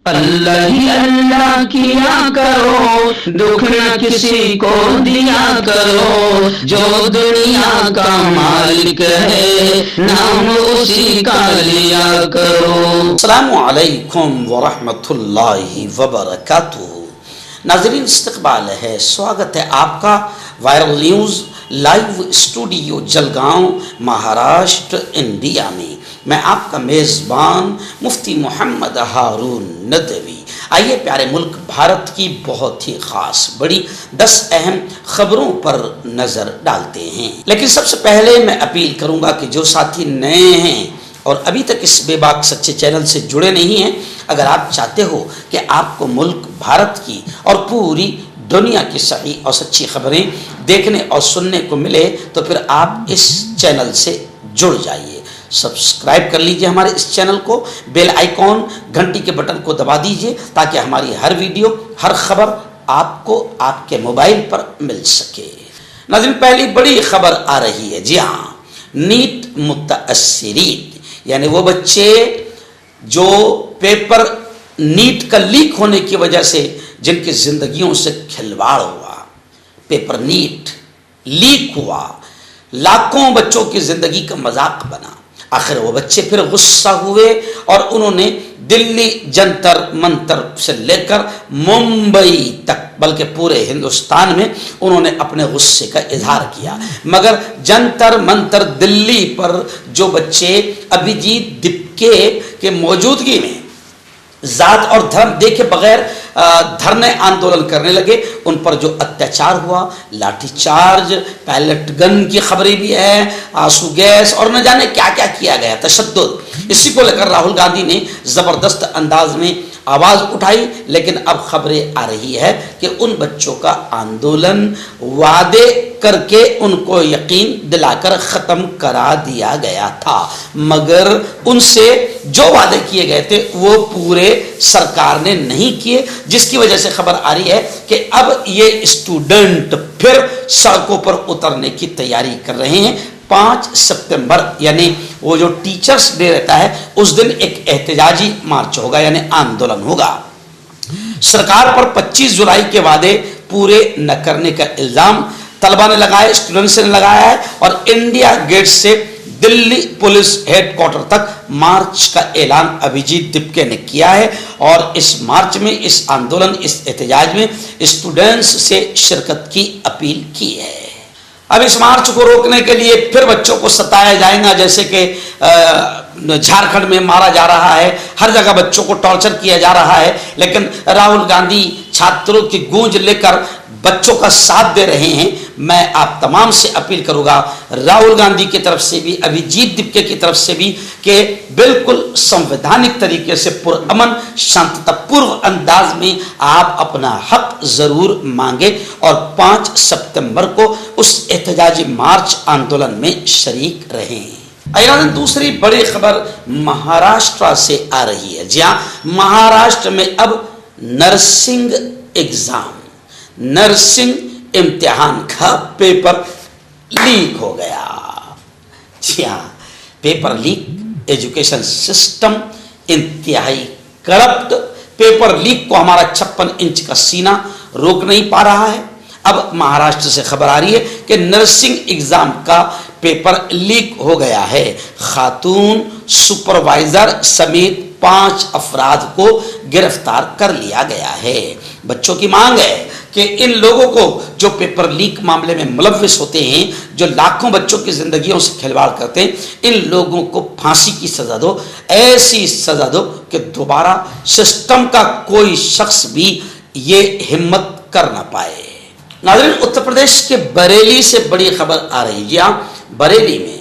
اللہ ہی اللہ کیا کرو، دکھ نہ کسی کو دیا کرو، جو دنیا کا مالک ہے نام اسی کا لیا کرو۔ السلام علیکم ورحمۃ اللہ وبرکاتہ۔ ناظرین استقبال ہے، سواگت ہے آپ کا viral news live studio Jalgaon Maharashtra India میں۔ میں آپ کا میزبان مفتی محمد ہارون ندوی۔ آئیے پیارے ملک بھارت کی بہت ہی خاص بڑی 10 اہم خبروں پر نظر ڈالتے ہیں، لیکن سب سے پہلے میں اپیل کروں گا کہ جو ساتھی نئے ہیں اور ابھی تک اس بے باک سچے چینل سے جڑے نہیں ہیں، اگر آپ چاہتے ہو کہ آپ کو ملک بھارت کی اور پوری دنیا کی صحیح اور سچی خبریں دیکھنے اور سننے کو ملے تو پھر آپ اس چینل سے جڑ جائیے۔ سبسکرائب کر لیجئے ہمارے اس چینل کو، بیل آئیکن گھنٹی کے بٹن کو دبا دیجئے تاکہ ہماری ہر ویڈیو ہر خبر آپ کو آپ کے موبائل پر مل سکے۔ ناظرین پہلی بڑی خبر آ رہی ہے، جی ہاں، نیٹ متاثرین یعنی وہ بچے جو پیپر نیٹ کا لیک ہونے کی وجہ سے جن کی زندگیوں سے کھلواڑ ہوا، پیپر نیٹ لیک ہوا، لاکھوں بچوں کی زندگی کا مذاق بنا، آخر وہ بچے پھر غصہ ہوئے اور انہوں نے دلی جنتر منتر سے لے کر ممبئی تک بلکہ پورے ہندوستان میں انہوں نے اپنے غصے کا اظہار کیا۔ مگر جنتر منتر دلی پر جو بچے ابھیجیت دپکے کے موجودگی میں ذات اور دھرم دیکھے بغیر دھرنے آندولن کرنے لگے، ان پر جو اتیاچار ہوا، لاٹھی چارج، پیلٹ گن کی خبریں بھی ہے، آنسو گیس اور نہ جانے کیا کیا کیا گیا، تشدد، اسی کو لے کر راہل گاندھی نے زبردست انداز میں آواز اٹھائی۔ لیکن اب خبریں آ رہی ہے کہ ان بچوں کا آندولن وعدے کر کے ان کو یقین دلا کر ختم کرا دیا گیا تھا، مگر ان سے جو وعدے کیے گئے تھے وہ پورے سرکار نے نہیں کیے، جس کی وجہ سے خبر آ رہی ہے کہ اب یہ اسٹوڈنٹ پھر سڑکوں پر اترنے کی تیاری کر رہے ہیں۔ 5 ستمبر یعنی وہ جو ٹیچرز ڈے رہتا ہے اس دن ایک احتجاجی مارچ ہوگا، یعنی آندولن ہوگا۔ سرکار پر 25 جولائی کے وعدے پورے نہ کرنے کا الزام طلبہ نے لگایا، اسٹوڈنٹس نے لگایا ہے، اور انڈیا گیٹ سے دلی پولیس ہیڈ کوارٹر تک مارچ کا اعلان ابھیجیت دپکے نے کیا ہے، اور اس مارچ میں، اس آندولن، اس احتجاج میں اسٹوڈنٹس سے شرکت کی اپیل کی ہے۔ اب اس مارچ کو روکنے کے لیے پھر بچوں کو ستایا جائے گا، جیسے کہ جھارکھنڈ میں مارا جا رہا ہے، ہر جگہ بچوں کو ٹارچر کیا جا رہا ہے، لیکن راہل گاندھی چھاتروں کی گونج لے کر بچوں کا ساتھ دے رہے ہیں۔ میں آپ تمام سے اپیل کروں گا، راہل گاندھی کی طرف سے بھی، ابھیجیت دپکے کی طرف سے بھی، کہ بالکل سنویدھانک طریقے سے پرامن شانتتا پورو انداز میں آپ اپنا حق ضرور مانگیں اور 5 ستمبر کو اس احتجاجی مارچ آندولن میں شریک رہیں۔ ایران دوسری بڑی خبر مہاراشٹر سے آ رہی ہے، جی ہاں، مہاراشٹر میں اب نرسنگ ایگزام، نرسنگ امتحان کا پیپر لیک ہو گیا۔ جی ہاں، پیپر لیک، ایجوکیشن سسٹم انتہائی کرپٹ، پیپر لیک کو ہمارا 56 انچ کا سینہ روک نہیں پا رہا ہے۔ اب مہاراشٹر سے خبر آ رہی ہے کہ نرسنگ ایگزام کا پیپر لیک ہو گیا ہے۔ خاتون سپروائزر سمیت 5 افراد کو گرفتار کر لیا گیا ہے۔ بچوں کی مانگ ہے کہ ان لوگوں کو جو پیپر لیک معاملے میں ملوث ہوتے ہیں، جو لاکھوں بچوں کی زندگیوں سے کھلواڑ کرتے ہیں، ان لوگوں کو پھانسی کی سزا دو، ایسی سزا دو کہ دوبارہ سسٹم کا کوئی شخص بھی یہ ہمت کر نہ پائے۔ ناظرین اتر پردیش کے بریلی سے بڑی خبر آ رہی ہے، جی ہاں، بریلی میں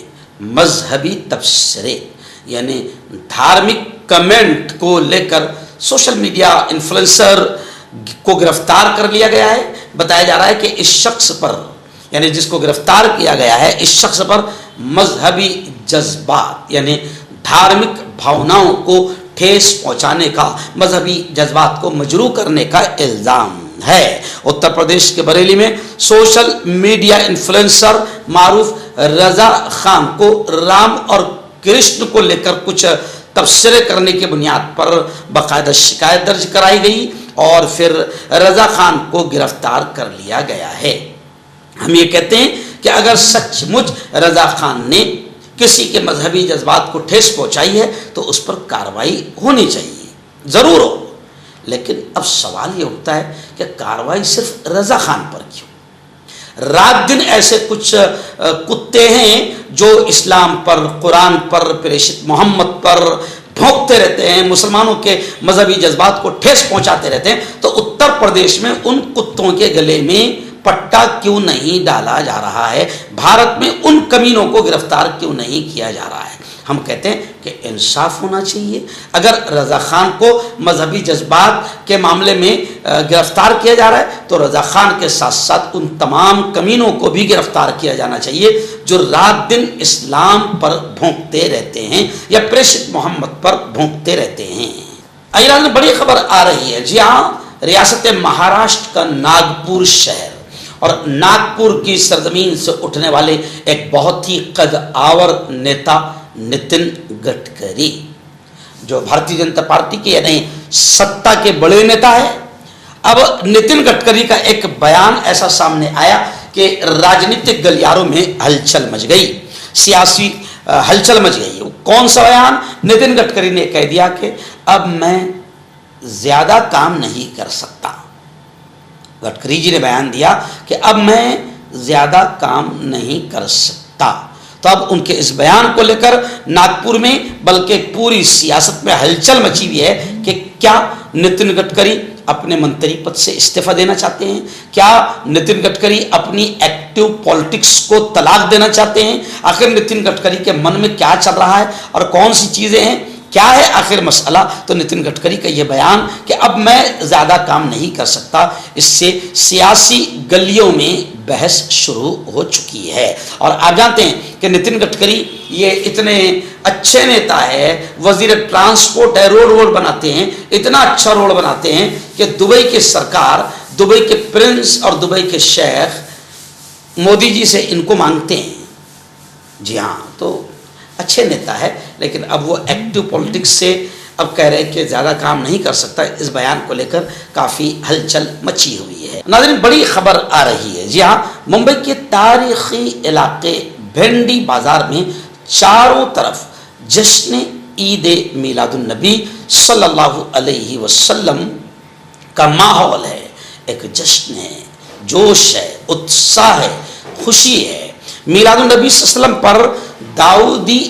مذہبی تبصرے یعنی دھارمک کمنٹ کو لے کر سوشل میڈیا انفلوئنسر کو گرفتار کر لیا گیا ہے۔ بتایا جا رہا ہے کہ اس شخص پر، یعنی جس کو گرفتار کیا گیا ہے، اس شخص پر مذہبی جذبات یعنی دھارمک بھاوناؤں کو ٹھیس پہنچانے کا، مذہبی جذبات کو مجروح کرنے کا الزام ہے۔ اتر پردیش کے بریلی میں سوشل میڈیا انفلوئنسر معروف رضا خان کو رام اور کرشن کو لے کر کچھ تبصرے کرنے کی بنیاد پر باقاعدہ شکایت درج کرائی گئی اور پھر رضا خان کو گرفتار کر لیا گیا ہے۔ ہم یہ کہتے ہیں کہ اگر سچ مچ رضا خان نے کسی کے مذہبی جذبات کو ٹھیس پہنچائی ہے تو اس پر کارروائی ہونی چاہیے، ضرور ہو، لیکن اب سوال یہ اٹھتا ہے کہ کارروائی صرف رضا خان پر کیوں؟ رات دن ایسے کچھ کتے ہیں جو اسلام پر، قرآن پر، پریشت محمد پر بھونکتے رہتے ہیں، مسلمانوں کے مذہبی جذبات کو ٹھیس پہنچاتے رہتے ہیں، تو اتر پردیش میں ان کتوں کے گلے میں پٹا کیوں نہیں ڈالا جا رہا ہے؟ بھارت میں ان کمینوں کو گرفتار کیوں نہیں کیا جا رہا ہے؟ ہم کہتے ہیں کہ انصاف ہونا چاہیے۔ اگر رضا خان کو مذہبی جذبات کے معاملے میں گرفتار کیا جا رہا ہے تو رضا خان کے ساتھ ساتھ ان تمام کمینوں کو بھی گرفتار کیا جانا چاہیے جو رات دن اسلام پر بھونکتے رہتے ہیں یا پریشت محمد پر بھونکتے رہتے ہیں۔ ایران میں بڑی خبر آ رہی ہے، جی ہاں، ریاست مہاراشٹر کا ناگپور شہر اور ناگپور کی سرزمین سے اٹھنے والے ایک بہت ہی قد آور نیتا نتن گڈکری، جو بھارتی جنتا پارٹی کے یعنی ستا کے بڑے نیتا ہے، اب نتن گڈکری کا ایک بیان ایسا سامنے آیا کہ راجنیتک گلیاروں میں ہلچل مچ گئی، سیاسی ہلچل مچ گئی۔ کون سا بیان؟ نتن گڈکری نے کہہ دیا کہ اب میں زیادہ کام نہیں کر سکتا۔ گڈکری جی نے بیان دیا کہ اب میں زیادہ کام نہیں کر سکتا۔ تو اب ان کے اس بیان کو لے کر ناگپور میں بلکہ پوری سیاست میں ہلچل مچی ہوئی ہے کہ کیا نتن گڈکری اپنے منتری پد سے استعفیٰ دینا چاہتے ہیں؟ کیا نتن گڈکری اپنی ایکٹیو پالیٹکس کو طلاق دینا چاہتے ہیں؟ آخر نتن گڈکری کے من میں کیا چل رہا ہے اور کون سی چیزیں ہیں؟ کیا ہے آخر مسئلہ؟ تو نتن گڈکری کا یہ بیان کہ اب میں زیادہ کام نہیں کر سکتا، اس سے سیاسی گلیوں میں بحث شروع ہو چکی ہے۔ اور آپ جانتے ہیں کہ نتن گڈکری یہ اتنے اچھے نیتا ہے، وزیر ٹرانسپورٹ ہے، روڈ بناتے ہیں، اتنا اچھا روڈ بناتے ہیں کہ دبئی کی سرکار، دبئی کے پرنس اور دبئی کے شیخ مودی جی سے ان کو مانگتے ہیں۔ جی ہاں، تو اچھے نیتا ہے، لیکن اب وہ ایکٹیو پولیٹکس سے اب کہہ رہے کہ زیادہ کام نہیں کر سکتا۔ اس بیان کو لے کر کافی ہلچل مچی ہوئی ہے۔ ناظرین، بڑی خبر آ رہی ہے، جی ہاں، ممبئی کے تاریخی علاقے بھنڈی بازار میں چاروں طرف جشن عید میلاد النبی صلی اللہ علیہ وسلم کا ماحول ہے۔ ایک جشن ہے، جوش ہے، اتساہ ہے، خوشی ہے۔ میلاد النبی صلی اللہ علیہ وسلم پر داؤدی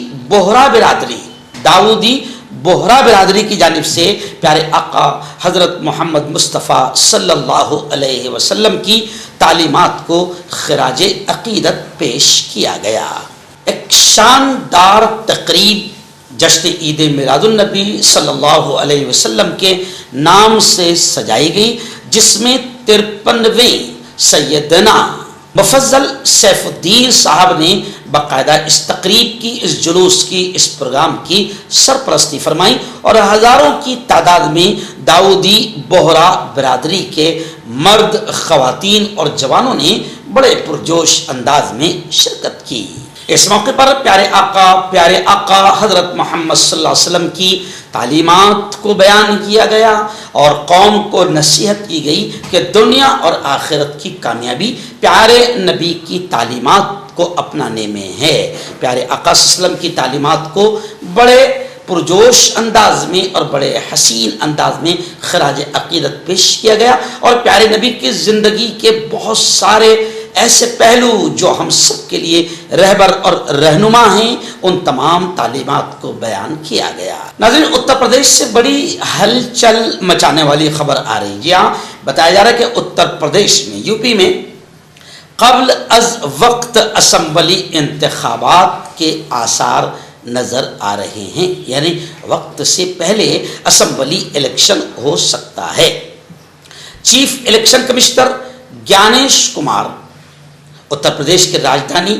بوہرا برادری کی جانب سے پیارے آقا حضرت محمد مصطفیٰ صلی اللہ علیہ وسلم کی تعلیمات کو خراج عقیدت پیش کیا گیا۔ ایک شاندار تقریب جشن عید میلاد النبی صلی اللہ علیہ وسلم کے نام سے سجائی گئی، جس میں 53ویں سیدنا مفضل سیف الدین صاحب نے باقاعدہ اس تقریب کی، اس جلوس کی، اس پروگرام کی سرپرستی فرمائی اور ہزاروں کی تعداد میں داؤدی بوہرا برادری کے مرد، خواتین اور جوانوں نے بڑے پرجوش انداز میں شرکت کی۔ اس موقع پر پیارے آقا حضرت محمد صلی اللہ علیہ وسلم کی تعلیمات کو بیان کیا گیا اور قوم کو نصیحت کی گئی کہ دنیا اور آخرت کی کامیابی پیارے نبی کی تعلیمات کو اپنانے میں ہے۔ پیارے آقا صلی اللہ علیہ وسلم کی تعلیمات کو بڑے پرجوش انداز میں اور بڑے حسین انداز میں خراج عقیدت پیش کیا گیا اور پیارے نبی کی زندگی کے بہت سارے ایسے پہلو جو ہم سب کے لیے رہبر اور رہنما ہیں، ان تمام تعلیمات کو بیان کیا گیا۔ ناظرین، اتر پردیش سے بڑی ہلچل مچانے والی خبر آ رہی ہے۔ جی ہاں، بتایا جا رہا ہے کہ اتر پردیش میں، یو پی میں قبل از وقت اسمبلی انتخابات کے آثار نظر آ رہے ہیں، یعنی وقت سے پہلے اسمبلی الیکشن ہو سکتا ہے۔ Chief election commissioner گیانیش Kumar Uttar Pradesh کے راجدھانی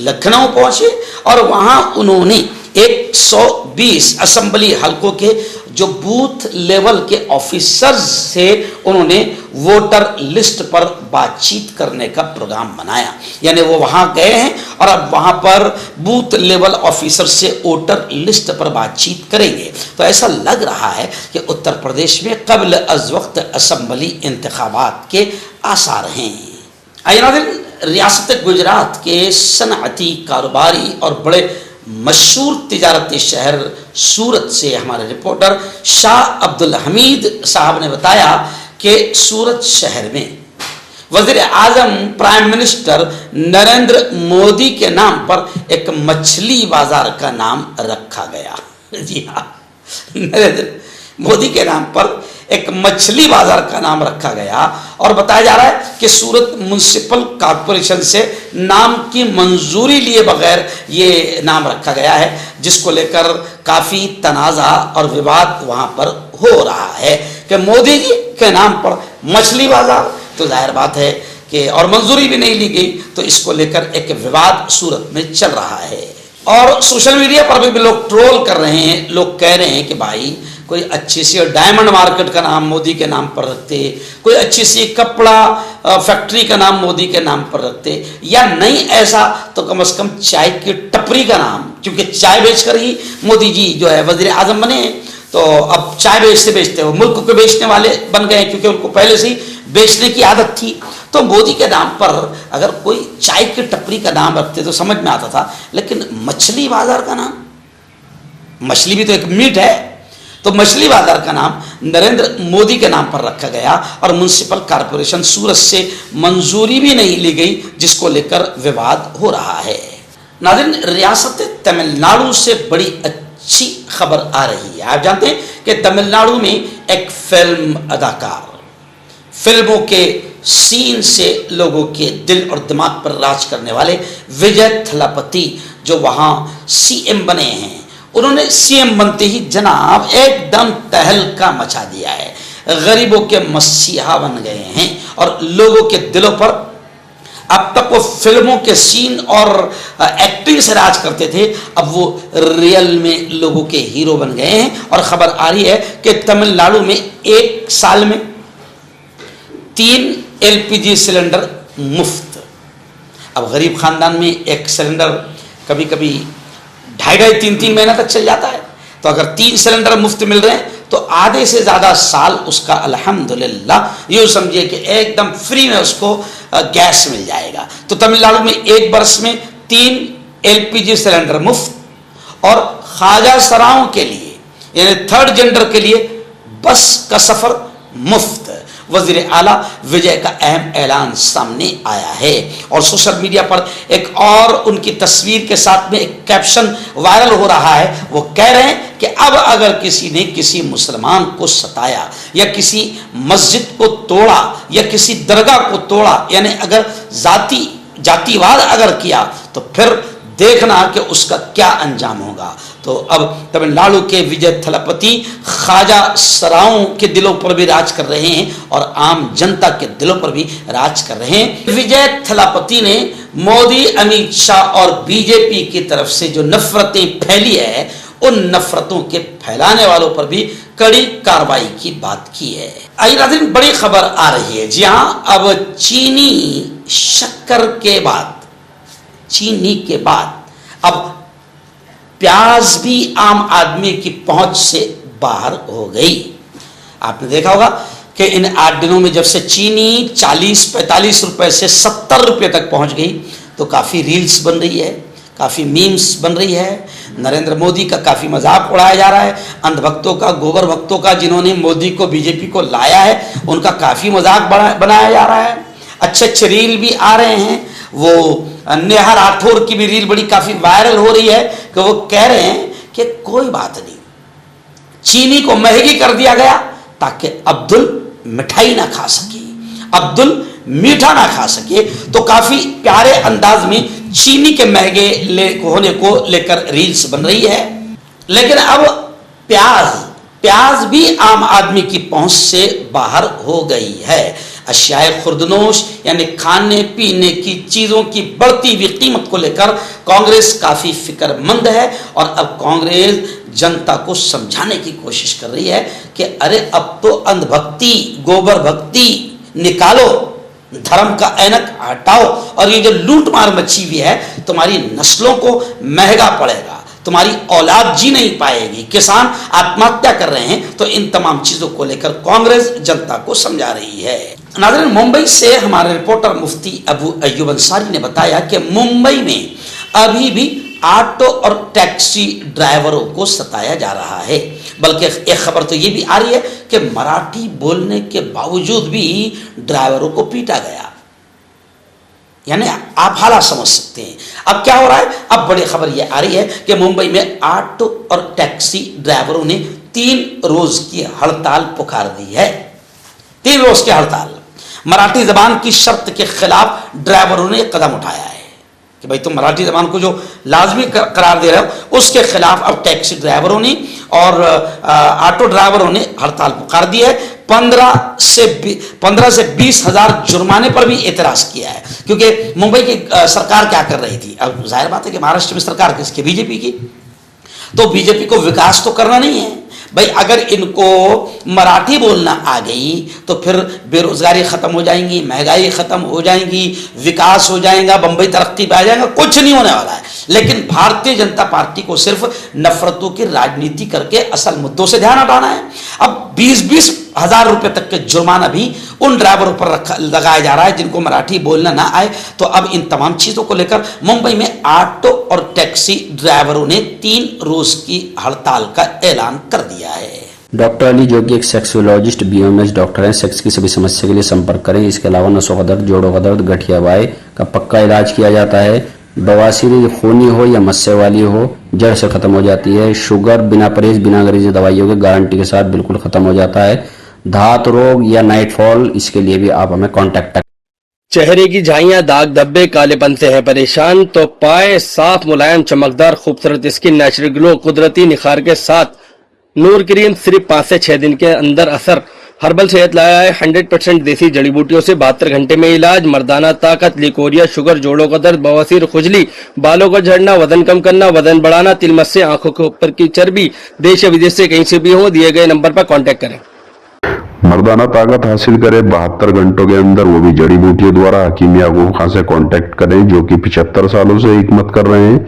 لکھنؤ پہنچے اور وہاں انہوں نے 120 اسمبلی حلقوں کے جو بوتھ لیول کے آفیسرز سے انہوں نے ووٹر لسٹ پر بات چیت کرنے کا پروگرام بنایا. یعنی وہ وہاں گئے ہیں اور اب وہاں پر بوتھ لیول آفیسر سے ووٹر لسٹ پر بات چیت کریں گے. تو ایسا لگ رہا ہے کہ اتر پردیش میں قبل از وقت اسمبلی انتخابات کے آثار ہیں. آئیے ناظرین، ریاست گجرات کے صنعتی، کاروباری اور بڑے مشہور تجارتی شہر سورت سے ہمارے رپورٹر شاہ عبد الحمید صاحب نے بتایا کہ سورت شہر میں وزیر اعظم پرائم منسٹر نریندر مودی کے نام پر ایک مچھلی بازار کا نام رکھا گیا. جی ہاں، نریندر مودی کے نام پر ایک مچھلی بازار کا نام رکھا گیا اور بتایا جا رہا ہے کہ سورت میونسپل کارپوریشن سے نام کی منظوری لیے بغیر یہ نام رکھا گیا ہے، جس کو لے کر کافی تنازع اور وواد وہاں پر ہو رہا ہے کہ مودی جی کے نام پر مچھلی بازار. تو ظاہر بات ہے کہ اور منظوری بھی نہیں لی گئی، تو اس کو لے کر ایک وواد سورت میں چل رہا ہے. اور سوشل میڈیا پر بھی لوگ ٹرول کر رہے ہیں. لوگ کہہ رہے ہیں کہ بھائی کوئی اچھی سی ڈائمنڈ مارکیٹ کا نام مودی کے نام پر رکھتے، کوئی اچھی سی کپڑا فیکٹری کا نام مودی کے نام پر رکھتے، یا نہیں ایسا تو کم از کم چائے کی ٹپری کا نام، کیونکہ چائے بیچ کر ہی مودی جی جو ہے وزیر اعظم بنے ہیں. تو اب چائے بیچتے بیچتے وہ ملک کو بیچنے والے بن گئے، کیونکہ ان کو پہلے سے ہی بیچنے کی عادت تھی. تو مودی کے نام پر اگر کوئی چائے کی ٹپری کا نام رکھتے تو سمجھ میں آتا تھا، لیکن مچھلی بازار کا نام، مچھلی بھی تو ایک میٹ ہے، تو مچھلی بازار کا نام نریندر مودی کے نام پر رکھا گیا اور میونسپل کارپوریشن سورت سے منظوری بھی نہیں لی گئی، جس کو لے کر وواد ہو رہا ہے. ناظرین، ریاست تمل ناڈو سے بڑی اچھی خبر آ رہی ہے. آپ جانتے ہیں کہ تمل ناڈو میں ایک فلم اداکار فلموں کے سین سے لوگوں کے دل اور دماغ پر راج کرنے والے وجے تھلاپتی جو وہاں سی ایم بنے ہیں، انہوں نے سی ایم بنتے ہی جناب ایک دم تہلکا مچا دیا ہے. غریبوں کے مسیحا بن گئے ہیں اور لوگوں کے دلوں پر اب تک وہ فلموں کے سین اور ایکٹنگ سے راج کرتے تھے، اب وہ ریئل میں لوگوں کے ہیرو بن گئے ہیں. اور خبر آ رہی ہے کہ تمل ناڈو میں ایک سال میں 3 LPG سلنڈر مفت. اب غریب خاندان میں ایک سلنڈر کبھی کبھی 2.5-3 مہینہ تک چل جاتا ہے، تو اگر 3 سلنڈر مفت مل رہے ہیں تو آدھے سے زیادہ سال اس کا الحمدللہ یوں سمجھے کہ ایک دم فری میں اس کو گیس مل جائے گا. تو تمل ناڈو میں ایک برس میں 3 LPG سلنڈر مفت، اور خواجہ سراؤں کے لیے یعنی 3rd جینڈر کے لیے بس کا سفر مفت. وزیر اعلیٰ وجے کا اہم اعلان سامنے آیا ہے اور سوشل میڈیا پر ایک اور ان کی تصویر کے ساتھ میں ایک کیپشن وائرل ہو رہا ہے. وہ کہہ رہے ہیں کہ اب اگر کسی نے کسی مسلمان کو ستایا یا کسی مسجد کو توڑا یا کسی درگاہ کو توڑا، یعنی اگر جاتی واد اگر کیا، تو پھر دیکھنا کہ اس کا کیا انجام ہوگا. تو اب تمل ناڈو کے وجے تھلاپتی خواجہ سراؤں کے دلوں پر بھی راج کر رہے ہیں اور عام جنتا کے دلوں پر بھی راج کر رہے ہیں. وجے تھلاپتی نے مودی، امیت شاہ اور BJP کی طرف سے جو نفرتیں پھیلی ہے، ان نفرتوں کے پھیلانے والوں پر بھی کڑی کارروائی کی بات کی ہے. آئیے ناظرین، بڑی خبر آ رہی ہے. جی ہاں، اب چینی کے بعد اب پیاز بھی عام آدمی کی پہنچ سے باہر ہو گئی. آپ نے دیکھا ہوگا کہ ان 8 دنوں میں جب سے چینی 40-45 روپے سے 70 روپے تک پہنچ گئی تو کافی ریلز بن رہی ہے، کافی میمز بن رہی ہے. نریندر مودی کا کافی مذاق اڑایا جا رہا ہے، اندھ بھکتوں کا، گوبر بھکتوں کا، جنہوں نے مودی کو BJP کو لایا ہے، ان کا کافی مذاق بنایا جا رہا ہے. اچھے ریل بھی آ رہے ہیں. وہ نیہا راٹھور کی بھی ریل بڑی کافی وائرل ہو رہی ہے کہ وہ کہہ رہے ہیں کہ کوئی بات نہیں، چینی کو مہنگی کر دیا گیا تاکہ عبدل مٹھائی نہ کھا سکے، عبدل میٹھا نہ کھا سکے. تو کافی پیارے انداز میں چینی کے مہنگے ہونے کو لے کر ریلز بن رہی ہے. لیکن اب پیاز بھی عام آدمی کی پہنچ سے باہر ہو گئی ہے. اشیاء خوردنوش یعنی کھانے پینے کی چیزوں کی بڑھتی ہوئی قیمت کو لے کر کانگریس کافی فکر مند ہے، اور اب کانگریس جنتا کو سمجھانے کی کوشش کر رہی ہے کہ ارے اب تو اندھ بھکتی، گوبر بھکتی نکالو، دھرم کا اینک ہٹاؤ، اور یہ جو لوٹ مار مچی ہوئی ہے تمہاری نسلوں کو مہنگا پڑے گا، تمہاری اولاد جی نہیں پائے گی، کسان آتم ہتیا کر رہے ہیں، تو ان تمام چیزوں کو لے کر کانگریس جنتا کو سمجھا رہی ہے۔ ناظرین، ممبئی سے ہمارے رپورٹر مفتی ابو ایوب انصاری نے بتایا کہ ممبئی میں ابھی بھی آٹو اور ٹیکسی ڈرائیوروں کو ستایا جا رہا ہے، بلکہ ایک خبر تو یہ بھی آ رہی ہے کہ مراٹھی بولنے کے باوجود بھی ڈرائیوروں کو پیٹا گیا۔ یعنی آپ حالات سمجھ سکتے ہیں اب کیا ہو رہا ہے۔ اب بڑی خبر یہ آ رہی ہے کہ ممبئی میں آٹو اور ٹیکسی ڈرائیوروں نے 3 روز کی ہڑتال پکار دی ہے۔ 3 روز کی ہڑتال، مراٹھی زبان کی شرط کے خلاف ڈرائیوروں نے قدم اٹھایا ہے کہ بھائی تم مراٹھی زبان کو جو لازمی قرار دے رہے ہو اس کے خلاف اب ٹیکسی ڈرائیوروں نے اور آٹو ڈرائیوروں نے ہڑتال پکار دی ہے۔ 15 سے 20 ہزار جرمانے پر بھی اعتراض کیا ہے، کیونکہ ممبئی کی سرکار کیا کر رہی تھی، اب ظاہر بات ہے کہ مہاراشٹر میں سرکار کس کی، بی جے پی کی، تو بی جے پی کو وکاس تو کرنا نہیں ہے بھائی، اگر ان کو مراٹھی بولنا آ گئی تو پھر بے روزگاری ختم ہو جائیں گی، مہنگائی ختم ہو جائیں گی، وکاس ہو جائے گا، بمبئی ترقی پہ آ جائے گا، کچھ نہیں ہونے والا ہے۔ لیکن بھارتیہ جنتا پارٹی کو صرف نفرتوں کی راجنیتی کر کے اصل مدوں سے دھیان ہٹانا ہے۔ اب 20 ہزار روپے تک کے جرمانہ بھی ان ڈرائیوروں پر لگایا جا رہا ہے جن کو مراٹھی بولنا نہ آئے۔ تو اب ان تمام چیزوں کو لے کر ممبئی میں آٹو اور ٹیکسی ڈرائیوروں نے 3 روز کی ہڑتال کا اعلان کر دیا ہے۔ ڈاکٹر علی جو کہ ایک سیکسولوجسٹ BMS ڈاکٹر ہیں، سیکس کی سبھی سمسیا کے لیے سمپرک کریں۔ اس کے علاوہ نسوں کا درد، جوڑوں کا درد، گٹھیا وائے کا پکا علاج کیا جاتا ہے۔ بواسیر خونی ہو یا مسے والی ہو جڑ سے ختم ہو جاتی ہے۔ شوگر بنا پرہیز بنا انگریزی دوائیوں کے گارنٹی کے ساتھ بالکل ختم ہو جاتا ہے۔ دھات روگ یا نائٹ فال، اس کے لیے بھی آپ ہمیں کانٹیکٹ کریں۔ چہرے کی جھائیاں، داغ دھبے، کالے پن سے ہے پریشان تو پائے صاف ملائم چمکدار خوبصورت اسکن نیچرل گلو قدرتی نکھار کے ساتھ نور کریم صرف 5 سے 6 دن کے اندر اثر۔ ہربل صحت لایا ہے 100% دیسی جڑی بوٹیوں سے 72 گھنٹے میں علاج۔ مردانہ طاقت، لیکوریا، شوگر، جوڑوں کا درد، بواسیر، خجلی، بالوں کا جھڑنا، وزن کم کرنا، وزن بڑھانا، تل مس سے آنکھوں کے اوپر کی چربی، دیش یا ودیش سے کہیں سے بھی ہو، دیے گئے نمبر پر کانٹیکٹ کریں۔ مردانہ طاقت حاصل کرے 72 گھنٹوں کے اندر، وہ بھی جڑی بوٹیوں دوارا۔ حکیم یعقوب خان سے کانٹیکٹ کریں جو کہ 75 سالوں سے حکمت کر رہے ہیں۔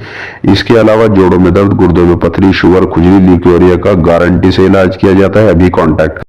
اس کے علاوہ جوڑوں میں درد، گردوں میں پتھری، شوگر، کھجلی، لیکوریا کا گارنٹی سے علاج کیا جاتا ہے۔ ابھی کانٹیکٹ